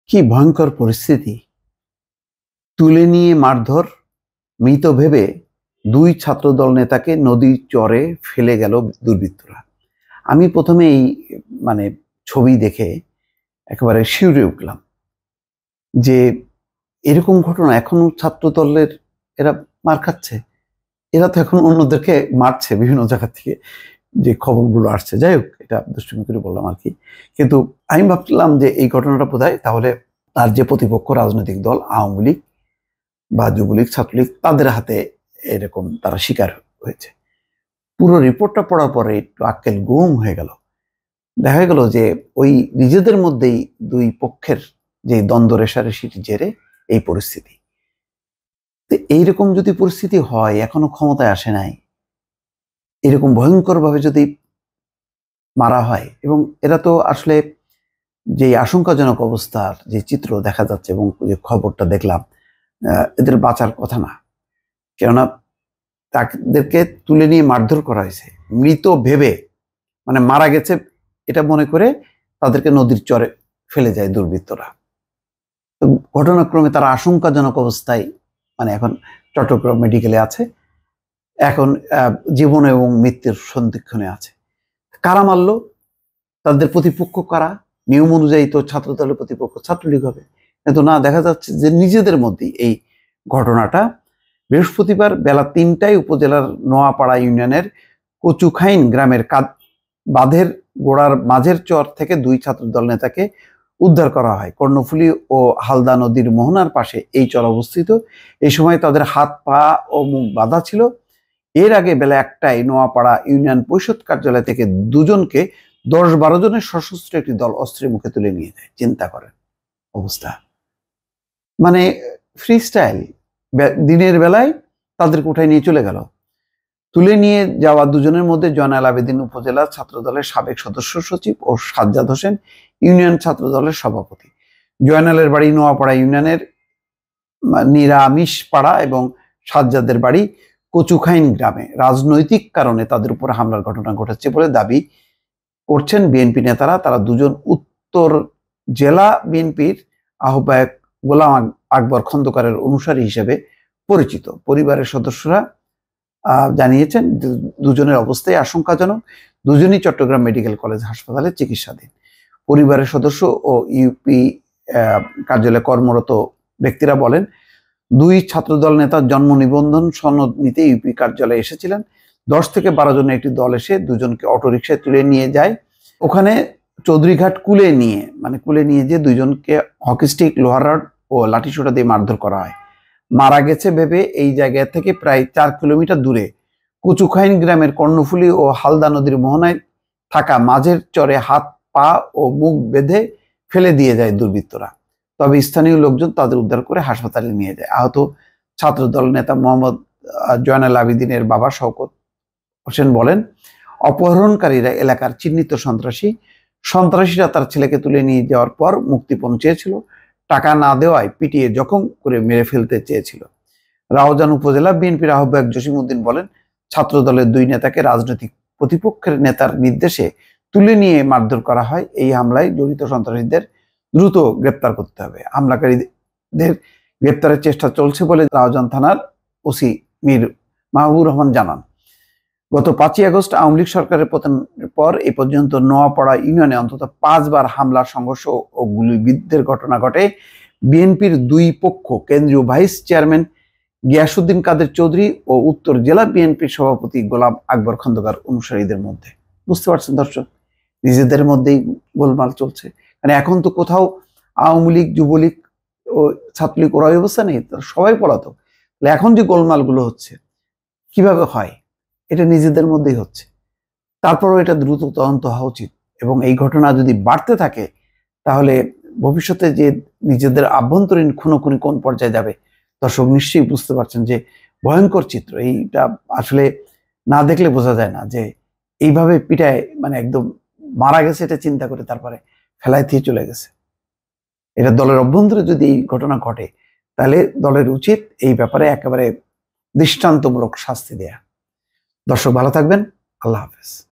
কি ভয়ঙ্কর পরিস্থিতি! তুলে নিয়ে মারধর, মৃত ভেবে দুই ছাত্রদল নেতাকে নদীর চরে ফেলে গেল দুর্বৃত্তরা। আমি প্রথমে এই মানে ছবি দেখে একেবারে শিউরে উঠলাম যে এরকম ঘটনা এখনো ছাত্রদলের এরা মার খাচ্ছে। এরা তো এখন অন্যদেরকে মারছে বিভিন্ন জায়গা থেকে, যে খবরগুলো আসছে। যাই হোক, এটা দুষ্টুমি করে বললাম আর কি। কিন্তু আমি ভাবছিলাম যে এই ঘটনাটা বোধহয় তাহলে তার যে প্রতিপক্ষ রাজনৈতিক দল আওয়ামী লীগ বা যুবলীগ ছাত্রলীগ তাদের হাতে এরকম তারা শিকার হয়েছে। পুরো রিপোর্টটা পড়ার পরে একটু আক্কেল গুম হয়ে গেল। দেখা গেল যে ওই নিজেদের মধ্যেই দুই পক্ষের যে দ্বন্দ্ব রেষারেষির জেরে এই পরিস্থিতি। তো এইরকম যদি পরিস্থিতি হয়, এখনো ক্ষমতায় আসে নাই, এরকম ভয়ঙ্কর ভাবে যদি মারা হয়, এবং এরা তো আসলে যে আশঙ্কাজনক অবস্থার যে চিত্র দেখা যাচ্ছে এবং যে খবরটা দেখলাম, এদের বাঁচার কথা না। কেননা তাদেরকে তুলে নিয়ে মারধর করা হয়েছে মৃত ভেবে, মানে মারা গেছে এটা মনে করে তাদেরকে নদীর চরে ফেলে যায় দুর্বৃত্তরা। তো ঘটনাক্রমে তারা আশঙ্কাজনক অবস্থায় মানে এখন চট্টগ্রাম মেডিকেলে আছে, এখন জীবন এবং মৃত্যুর সন্ধিক্ষণে আছে। কারা মারলো? তাদের প্রতিপক্ষ কারা? নিয়ম অনুযায়ী তো ছাত্রদলের প্রতিপক্ষ ছাত্রলীগ হবে, কিন্তু না, দেখা যাচ্ছে যে নিজেদের মধ্যেই এই ঘটনাটা। বৃহস্পতিবার বেলা ৩টায় উপজেলার নোয়াপাড়া ইউনিয়নের কচুখাইন গ্রামের বাঁধের গোড়ার মাঝের চর থেকে দুই ছাত্রদল নেতাকে উদ্ধার করা হয়। কর্ণফুলী ও হালদা নদীর মোহনার পাশে এই চর অবস্থিত। এই সময় তাদের হাত পা ও মুখ বাঁধা ছিল। এর আগে বেলা ১টায় নোয়াপাড়া ইউনিয়ন পরিষদ কার্যালয় থেকে দুজনকে ১০-১২ জনের সশস্ত্র একটি দল অস্ত্রের মুখে তুলে নিয়ে যায়। চিন্তা করেন অবস্থা, মানে ফ্রি স্টাইল। দিনের বেলায় তাদেরকে উঠায় নিয়ে চলে গেল। তুলে নিয়ে যাওয়া দুজনের মধ্যে জয়নাল আবেদিন উপজেলা ছাত্রদলের সাবেক সদস্য সচিব ও সাজ্জাদ হোসেন ইউনিয়ন ছাত্রদলের সভাপতি। জয়নালের বাড়ি নোয়াপাড়া ইউনিয়নের নিরামিষপাড়া এবং সাজ্জাদের বাড়ি কচুখাইন গ্রামে। রাজনৈতিক কারণে তাদের উপর হামলার ঘটনা ঘটেছে বলে দাবি করছেন বিএনপি নেতারা। তারা দুজন উত্তর জেলা বিএনপির আহ্বায়ক গোলাম আকবর খন্দকারের অনুসারী হিসেবে পরিচিত। পরিবারের সদস্যরা জানিয়েছেন দুজনের অবস্থায় আশঙ্কাজনক। দুজনই চট্টগ্রাম মেডিকেল কলেজ হাসপাতালে চিকিৎসাধীন। পরিবারের সদস্য ও ইউপি কার্যালয়ে কর্মরত ব্যক্তিরা বলেন, দুই ছাত্রদল নেতার জন্ম নিবন্ধন সনদ নিতে ইউপি কার্যালয়ে এসেছিলেন। ১০ থেকে ১২ জনের একটি দল এসে দুজনকে অটোরিকশায় তুলে নিয়ে যায়। ওখানে চৌধুরীঘাট কুলে নিয়ে যে দুইজনকে হকি স্টিক, লোহার রড ও লাঠিসোঁটা দিয়ে মারধর করা হয়। মারা গেছে ভেবে এই জায়গা থেকে প্রায় ৪ কিলোমিটার দূরে কচুখাইন গ্রামের কর্ণফুলী ও হালদা নদীর মোহনায় থাকা মাঝের চরে হাত পা ও মুখ বেঁধে ফেলে দিয়ে যায় দুর্বৃত্তরা। তবে স্থানীয় লোকজন তাদের উদ্ধার করে হাসপাতালে নিয়ে যায়। আহত ছাত্রদল নেতা মোহাম্মদ জয়নাল আবেদিনের বাবা শওকত হোসেন বলেন, অপহরণকারীরা এলাকার চিহ্নিত সন্ত্রাসীরা তার ছেলেকে তুলে নিয়ে যাওয়ার পর মুক্তিপণ চেয়েছিল। টাকা না দেওয়ায় পিটিয়ে জখম করে মেরে ফেলতে চেয়েছিল। রাউজান উপজেলা বিএনপির আহ্বায়ক জসিমউদ্দিন বলেন, ছাত্রদলের দুই নেতাকে রাজনৈতিক প্রতিপক্ষের নেতার নির্দেশে তুলে নিয়ে মারধর করা হয়। এই হামলায় জড়িত সন্ত্রাসীদের দ্রুত গ্রেপ্তার করতে হবে। হামলাকারীদের গ্রেপ্তারের চেষ্টা চলছে বলে রাউজান থানার ওসি মীর মাহবুবুর রহমান জানান। গত ৫ই আগস্ট আওয়ামী লীগ সরকারের পতনের পর এ পর্যন্ত নোয়াপাড়া ইউনিয়নে অন্তত ৫ বার হামলা, সংঘর্ষ ও গুলিবিদ্ধের ঘটনা ঘটে। বিএনপির দুই পক্ষ কেন্দ্রীয় ভাইস চেয়ারম্যান গিয়াসউদ্দিন কাদের চৌধুরী ও উত্তর জেলা বিএনপির সভাপতি গোলাম আকবর খন্দকার অনুসারীদের মধ্যে। বুঝতে পারছেন দর্শক, নিজেদের মধ্যেই গোলমাল চলছে। মানে এখন তো কোথাও আওয়ামী লীগ, যুবলীগ ও ছাত্রলীগ ওরা অবস্থা নেই, সবাই পলাতক। এখন যে গোলমালগুলো হচ্ছে কিভাবে হয়, এটা নিজেদের মধ্যেই হচ্ছে। তারপরও এটা দ্রুত তদন্ত হওয়া উচিত, এবং এই ঘটনা যদি বাড়তে থাকে তাহলে ভবিষ্যতে যে নিজেদের আভ্যন্তরীণ খুনোখুনি কোন পর্যায়ে যাবে, দর্শক নিশ্চয়ই বুঝতে পারছেন যে ভয়ঙ্কর চিত্র। এইটা আসলে না দেখলে বোঝা যায় না যে এইভাবে পিটায় মানে একদম মারা গেছে, এটা চিন্তা করে তারপরে ফেলায় দিয়ে চলে গেছে। এটা দলের অভ্যন্তরে যদি এই ঘটনা ঘটে তাহলে দলের উচিত এই ব্যাপারে একেবারে দৃষ্টান্তমূলক শাস্তি দেয়া। দর্শক ভালো থাকবেন, আল্লাহ হাফেজ।